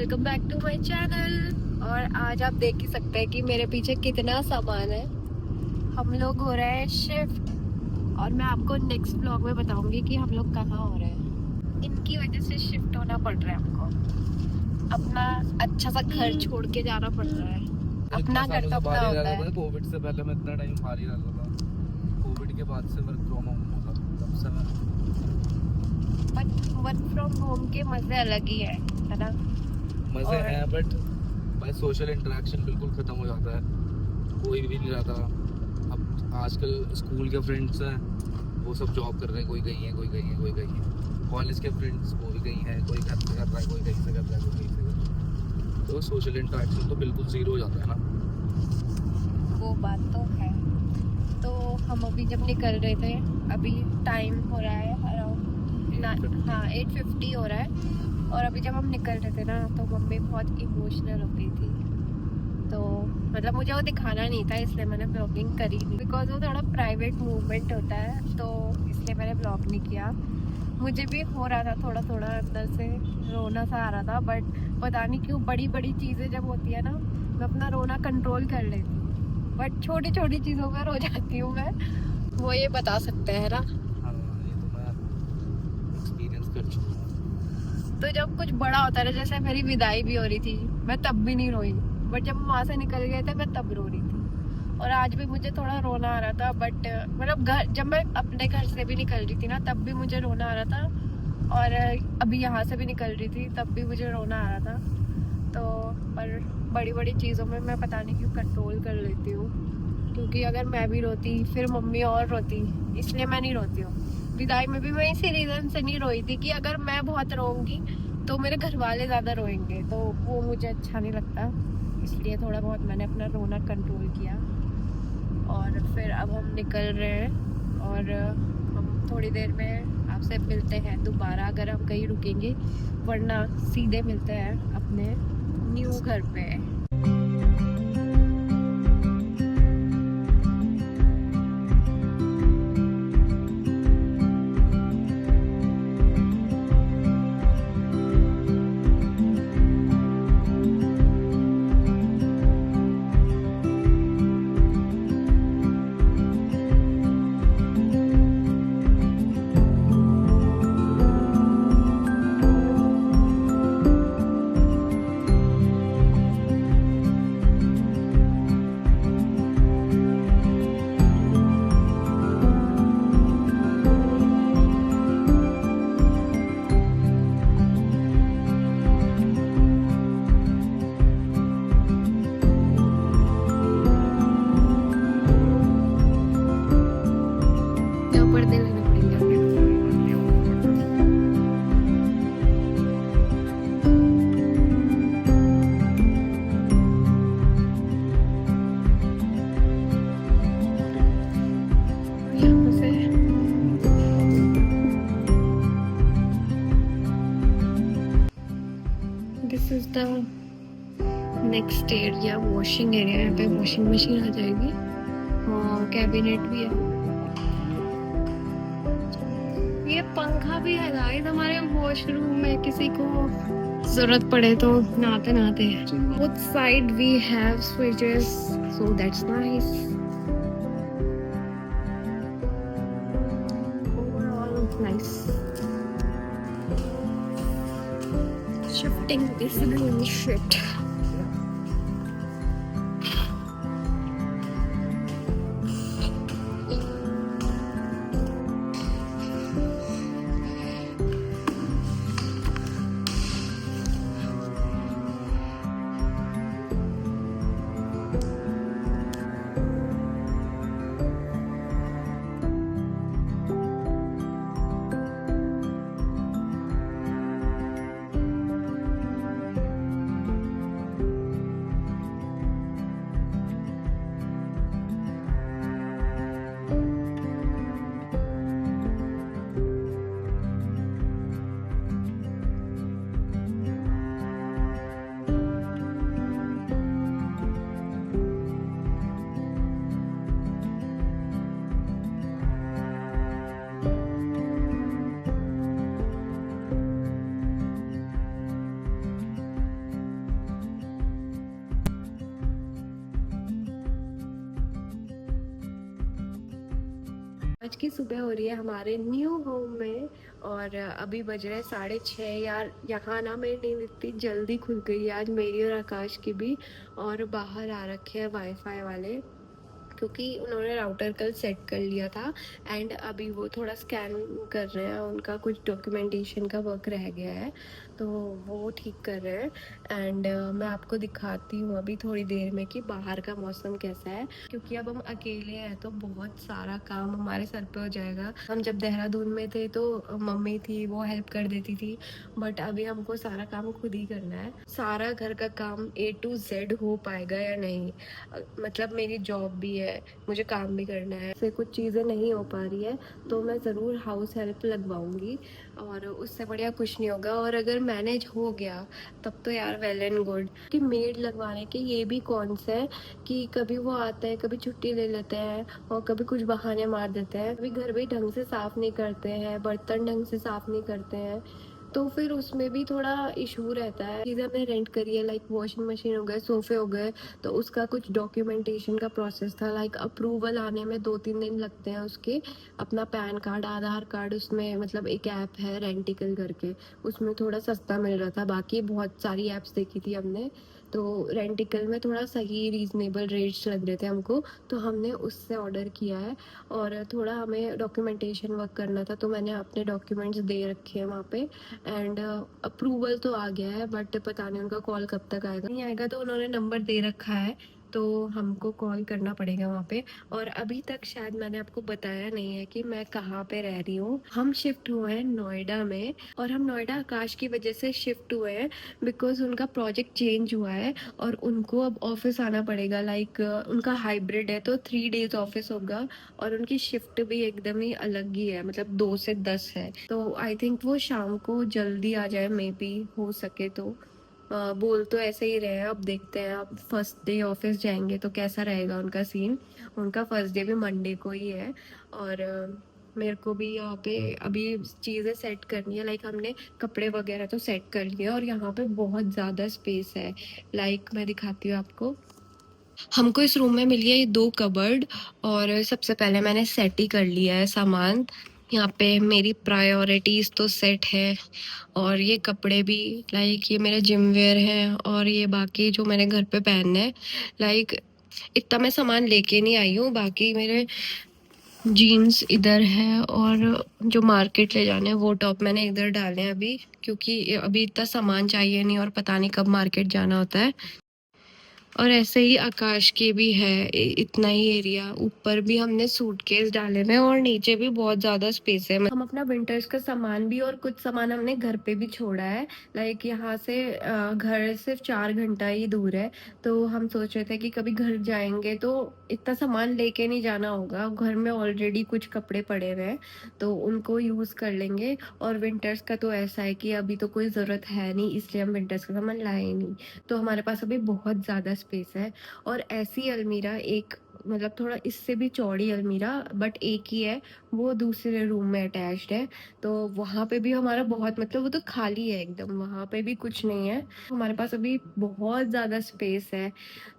Welcome back to my channel. और आज आप देख ही सकते हैं कि मेरे पीछे कितना सामान है। हम लोग हो रहे हैं शिफ्ट और मैं आपको नेक्स्ट ब्लॉग में बताऊंगी कि हम लोग कहाँ हो रहे हैं। इनकी वजह से शिफ्ट होना पड़ रहा है हमको। अपना अच्छा सा घर छोड़ के जाना पड़ रहा है। अपना घर तो अपना होता है। कोविड से पहले मैं इतना टाइम बाहर ही रहता था। कोविड के बाद से वर्क फ्रॉम होम होगा तब से मैं वर्क फ्रॉम होम के मजे अलग ही है ना। मजे हैं बट भाई सोशल इंटरेक्शन बिल्कुल खत्म हो जाता है। कोई भी नहीं रहता। अब आजकल स्कूल के फ्रेंड्स हैं वो सब जॉब कर रहे हैं। कोई कहीं है कोई कहीं है कोई कहीं है। कॉलेज के फ्रेंड्स वो भी कहीं है। कोई घर से कर रहा है कोई कहीं से कर रहा है कोई कहीं से कर रहा है। तो सोशल इंटरेक्शन तो बिल्कुल जीरो हो जाता है ना। वो बात तो है। तो हम अभी जब निकल रहे थे, अभी टाइम हो रहा है अराउंड 8:50 हो रहा है। और अभी जब हम निकल रहे थे ना तो मम्मी बहुत इमोशनल हो गई थी। तो मतलब मुझे वो दिखाना नहीं था इसलिए मैंने ब्लॉगिंग करी नहीं, बिकॉज वो थोड़ा प्राइवेट मूवमेंट होता है तो इसलिए मैंने ब्लॉग नहीं किया। मुझे भी हो रहा था थोड़ा थोड़ा अंदर से रोना सा आ रहा था, बट पता नहीं क्यों बड़ी बड़ी चीज़ें जब होती है ना मैं अपना रोना कंट्रोल कर लेती हूँ, बट छोटी छोटी चीज़ों में रो जाती हूँ मैं। वो ये बता सकते हैं ना। तो जब कुछ बड़ा होता है, जैसे मेरी विदाई भी हो रही थी मैं तब भी नहीं रोई, बट जब वहाँ से निकल गए थे मैं तब रो रही थी। और आज भी मुझे थोड़ा रोना आ रहा था, बट मतलब घर जब मैं अपने घर से भी निकल रही थी ना तब भी मुझे रोना आ रहा था। और अभी यहाँ से भी निकल रही थी तब भी मुझे रोना आ रहा था। तो पर बड़ी बड़ी चीज़ों में मैं पता नहीं क्यों कंट्रोल कर लेती हूँ, क्योंकि अगर मैं भी रोती फिर मम्मी और रोती, इसलिए मैं नहीं रोती हूँ। विदाई में भी मैं इसी रीज़न से नहीं रोई थी कि अगर मैं बहुत रोऊंगी तो मेरे घर वाले ज़्यादा रोएंगे, तो वो मुझे अच्छा नहीं लगता। इसलिए थोड़ा बहुत मैंने अपना रोना कंट्रोल किया। और फिर अब हम निकल रहे हैं और हम थोड़ी देर में आपसे मिलते हैं दोबारा अगर हम कहीं रुकेंगे, वरना सीधे मिलते हैं अपने न्यू घर पे। पर्दे लेने पड़ेंगे। This is the next area, washing area. यहाँ पे वॉशिंग मशीन आ जाएगी और कैबिनेट भी है। ये पंखा भी है गाइस हमारे वॉशरूम में, किसी को जरूरत पड़े तो नहाते नहाते। Both side we have switches, so that's nice. Overall nice. Shifting is really shit. आज की सुबह हो रही है हमारे न्यू होम में और अभी बज रहे हैं 6:30 यार। यहाँ ना मेरी नींद इतनी जल्दी खुल गई है आज, मेरी और आकाश की भी। और बाहर आ रखे हैं वाईफाई वाले, क्योंकि उन्होंने राउटर कल सेट कर लिया था एंड अभी वो थोड़ा स्कैन कर रहे हैं, उनका कुछ डॉक्यूमेंटेशन का वर्क रह गया है तो वो ठीक कर रहे हैं। एंड मैं आपको दिखाती हूँ अभी थोड़ी देर में कि बाहर का मौसम कैसा है, क्योंकि अब हम अकेले हैं तो बहुत सारा काम हमारे सर पे हो जाएगा। हम जब देहरादून में थे तो मम्मी थी, वो हेल्प कर देती थी, बट अभी हमको सारा काम खुद ही करना है। सारा घर का काम A to Z हो पाएगा या नहीं, मतलब मेरी जॉब भी है, मुझे काम भी करना है, से कुछ चीज़ें नहीं हो पा रही है तो मैं ज़रूर हाउस हेल्प लगवाऊंगी और उससे बढ़िया कुछ नहीं होगा। और अगर मैनेज हो गया तब तो यार वेल एंड गुड। कि मेड लगवाने के ये भी कौन से हैं कि कभी वो आते हैं, कभी छुट्टी ले लेते हैं और कभी कुछ बहाने मार देते हैं, कभी घर भी ढंग से साफ़ नहीं करते हैं, बर्तन ढंग से साफ़ नहीं करते हैं, तो फिर उसमें भी थोड़ा इशू रहता है। चीज़ें हमने रेंट करी है, लाइक वॉशिंग मशीन हो गए, सोफे हो गए, तो उसका कुछ डॉक्यूमेंटेशन का प्रोसेस था, लाइक अप्रूवल आने में 2-3 दिन लगते हैं उसके। अपना पैन कार्ड, आधार कार्ड, उसमें मतलब एक ऐप है रेंटिकल करके, उसमें थोड़ा सस्ता मिल रहा था, बाकी बहुत सारी ऐप्स देखी थी हमने, तो रेंटिकल में थोड़ा सही रीजनेबल रेट्स लग रहे थे हमको, तो हमने उससे ऑर्डर किया है। और थोड़ा हमें डॉक्यूमेंटेशन वर्क करना था तो मैंने अपने डॉक्यूमेंट्स दे रखे हैं वहाँ पे एंड अप्रूवल तो आ गया है, बट पता नहीं उनका कॉल कब तक आएगा। नहीं आएगा तो उन्होंने नंबर दे रखा है तो हमको कॉल करना पड़ेगा वहाँ पे। और अभी तक शायद मैंने आपको बताया नहीं है कि मैं कहाँ पे रह रही हूँ। हम शिफ्ट हुए हैं नोएडा में, और हम नोएडा आकाश की वजह से शिफ्ट हुए हैं बिकॉज उनका प्रोजेक्ट चेंज हुआ है और उनको अब ऑफिस आना पड़ेगा। लाइक उनका हाइब्रिड है तो 3 डेज ऑफिस होगा और उनकी शिफ्ट भी एकदम ही अलग ही है, मतलब 2 से 10 है, तो आई थिंक वो शाम को जल्दी आ जाए, मे बी हो सके तो। बोल तो ऐसे ही रहे हैं, अब देखते हैं। अब फर्स्ट डे ऑफिस जाएंगे तो कैसा रहेगा उनका सीन। उनका फर्स्ट डे भी मंडे को ही है और मेरे को भी यहाँ पे अभी चीज़ें सेट करनी है। लाइक हमने कपड़े वगैरह तो सेट कर लिए और यहाँ पे बहुत ज़्यादा स्पेस है। लाइक मैं दिखाती हूँ आपको, हमको इस रूम में मिली है ये 2 कबर्ड और सबसे पहले मैंने सेट ही कर लिया है सामान। यहाँ पे मेरी प्रायोरिटीज़ तो सेट है और ये कपड़े भी, लाइक ये मेरे जिम वेयर हैं और ये बाकी जो मैंने घर पे पहनने हैं। लाइक इतना मैं सामान लेके नहीं आई हूँ, बाकी मेरे जीन्स इधर है और जो मार्केट ले जाने हैं वो टॉप मैंने इधर डाले हैं अभी, क्योंकि अभी इतना सामान चाहिए नहीं और पता नहीं कब मार्केट जाना होता है। और ऐसे ही आकाश के भी है इतना ही एरिया, ऊपर भी हमने सूटकेस डाले हुए हैं और नीचे भी बहुत ज़्यादा स्पेस है। हम अपना विंटर्स का सामान भी और कुछ सामान हमने घर पे भी छोड़ा है। लाइक यहाँ से घर सिर्फ 4 घंटा ही दूर है, तो हम सोच रहे थे कि कभी घर जाएंगे तो इतना सामान लेके नहीं जाना होगा। घर में ऑलरेडी कुछ कपड़े पड़े हुए हैं तो उनको यूज़ कर लेंगे। और विंटर्स का तो ऐसा है कि अभी तो कोई ज़रूरत है नहीं, इसलिए हम विंटर्स का सामान लाए नहीं, तो हमारे पास अभी बहुत ज़्यादा स्पेस है। और ऐसी अलमीरा एक, मतलब थोड़ा इससे भी चौड़ी अलमीरा, बट एक ही है, वो दूसरे रूम में अटैच्ड है, तो वहाँ पे भी हमारा बहुत, मतलब वो तो खाली है एकदम, वहाँ पे भी कुछ नहीं है। हमारे पास अभी बहुत ज़्यादा स्पेस है,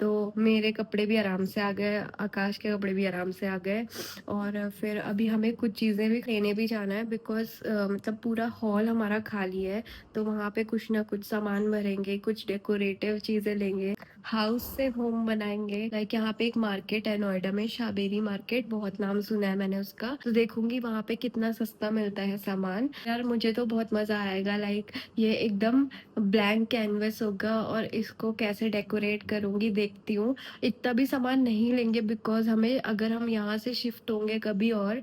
तो मेरे कपड़े भी आराम से आ गए, आकाश के कपड़े भी आराम से आ गए। और फिर अभी हमें कुछ चीज़ें भी लेने भी जाना है बिकॉज मतलब पूरा हॉल हमारा खाली है, तो वहाँ पे कुछ ना कुछ सामान भरेंगे, कुछ डेकोरेटिव चीज़ें लेंगे, हाउस से होम बनाएंगे। लाइक यहाँ पे एक मार्केट है नोएडा में, शाबेरी मार्केट, बहुत नाम सुना है मैंने उसका, तो देखूंगी वहाँ पे कितना सस्ता मिलता है सामान। यार मुझे तो बहुत मज़ा आएगा। लाइक ये एकदम ब्लैंक कैनवस होगा और इसको कैसे डेकोरेट करूँगी देखती हूँ। इतना भी सामान नहीं लेंगे बिकॉज हमें, अगर हम यहाँ से शिफ्ट होंगे कभी और,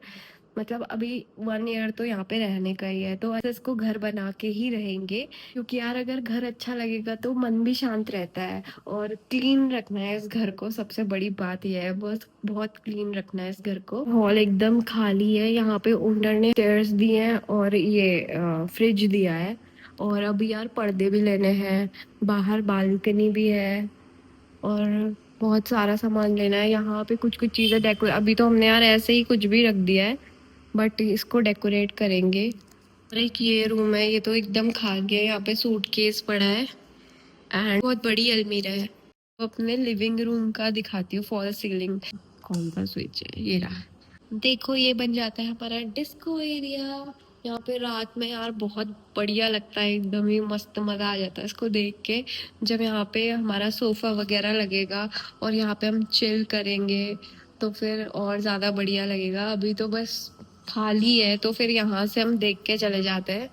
मतलब अभी 1 ईयर तो यहाँ पे रहने का ही है, तो ऐसे इसको घर बना के ही रहेंगे, क्योंकि यार अगर घर अच्छा लगेगा तो मन भी शांत रहता है। और क्लीन रखना है इस घर को, सबसे बड़ी बात यह है, बस बहुत क्लीन रखना है इस घर को। हॉल एकदम खाली है, यहाँ पे ओनर ने स्टेयर्स दिए हैं और ये फ्रिज दिया है। और अभी यार पर्दे भी लेने हैं, बाहर बालकनी भी है और बहुत सारा सामान लेना है। यहाँ पे कुछ कुछ चीज़ें डेकोरेट, अभी तो हमने यार ऐसे ही कुछ भी रख दिया है, बट इसको डेकोरेट करेंगे। और एक ये रूम है, ये तो एकदम खाली है, यहाँ पे सूटकेस पड़ा है एंड बहुत बड़ी अलमीरा है। तो अपने लिविंग रूम का दिखाती हूँ, फॉल सीलिंग, कौन सा स्विच है, ये रहा। देखो ये बन जाता है हमारा डिस्को एरिया। यहाँ पे रात में यार बहुत बढ़िया लगता है, एकदम ही मस्त मजा आ जाता है इसको देख के। जब यहाँ पे हमारा सोफा वगैरह लगेगा और यहाँ पे हम चिल करेंगे तो फिर और ज्यादा बढ़िया लगेगा। अभी तो बस खाली है तो फिर यहाँ से हम देख के चले जाते हैं,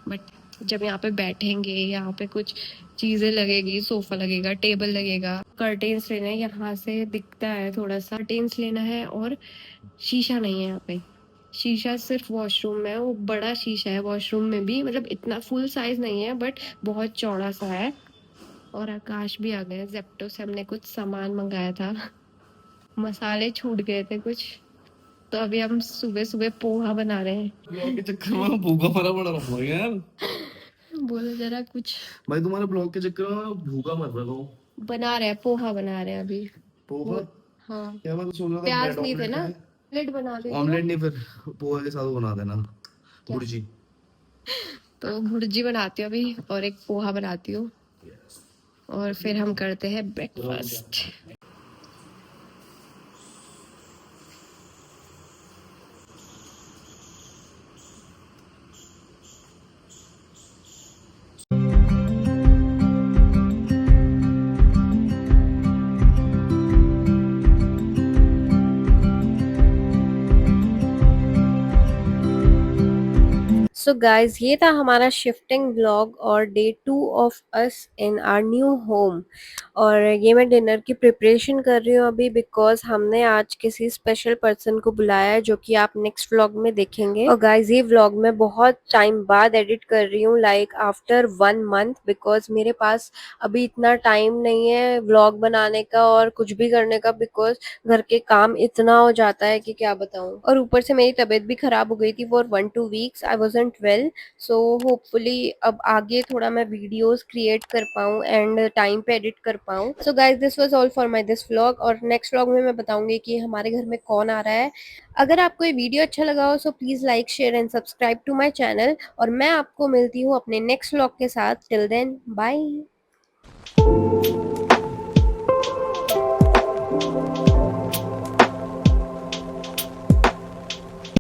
बट जब यहाँ पे बैठेंगे, यहाँ पे कुछ चीजें लगेगी, सोफा लगेगा, टेबल लगेगा, कर्टेन्स लेना है, यहाँ से दिखता है थोड़ा सा कर्टेन्स लेना है। और शीशा नहीं है यहाँ पे, शीशा सिर्फ वॉशरूम में है, वो बड़ा शीशा है वॉशरूम में भी, मतलब इतना फुल साइज नहीं है बट बहुत चौड़ा सा है। और आकाश भी आ गए, जेप्टो से हमने कुछ सामान मंगाया था, मसाले छूट गए थे कुछ, तो अभी हम सुबह सुबह पोहा बना रहे हैं। ब्लॉग के चक्कर में मैं भूखा मरा पड़ा रहा हूँ यार। बोलो जरा कुछ। भाई तुम्हारे ब्लॉग के चक्कर में मैं भूखा मर रहा हूँ। बना रहे हैं, पोहा बना रहे हैं अभी। पोहा? हाँ, क्या मैं तो सोच रहा था प्याज ब्रेड नहीं थे ऑमलेट ना, है। ऑमलेट बना देती हूँ। ऑमलेट नहीं, फिर पोहा के साथ वो बना देना, क्या? भुर्जी। तो भुर्जी बनाती हूँ अभी और एक पोहा बनाती हूँ और फिर हम करते हैं ब्रेकफास्ट। सो गाइज ये था हमारा शिफ्टिंग व्लॉग और day 2 of us in our new home. और ये मैं डिनर की प्रिपरेशन कर रही हूँ अभी, बिकॉज हमने आज किसी स्पेशल पर्सन को बुलाया है जो कि आप नेक्स्ट व्लॉग में देखेंगे। और गाइज ये व्लॉग मैं बहुत टाइम बाद एडिट कर रही हूँ, लाइक आफ्टर 1 मंथ, बिकॉज मेरे पास अभी इतना टाइम नहीं है व्लॉग बनाने का और कुछ भी करने का, बिकॉज घर के काम इतना हो जाता है कि क्या बताऊं। और ऊपर से मेरी तबीयत भी खराब हो गई थी for 1-2 weeks, I wasn't well. So hopefully अब आगे थोड़ा मैं वीडियोस क्रिएट कर पाऊँ एंड टाइम पे एडिट कर पाऊँ। So guys this was all for my this vlog, और नेक्स्ट व्लॉग में मैं बताऊंगी कि हमारे घर में कौन आ रहा है। अगर आपको ये वीडियो अच्छा लगा हो so please like, share and subscribe to my channel, और मैं आपको मिलती हूँ अपने नेक्स्ट व्लॉग के साथ। Till then bye.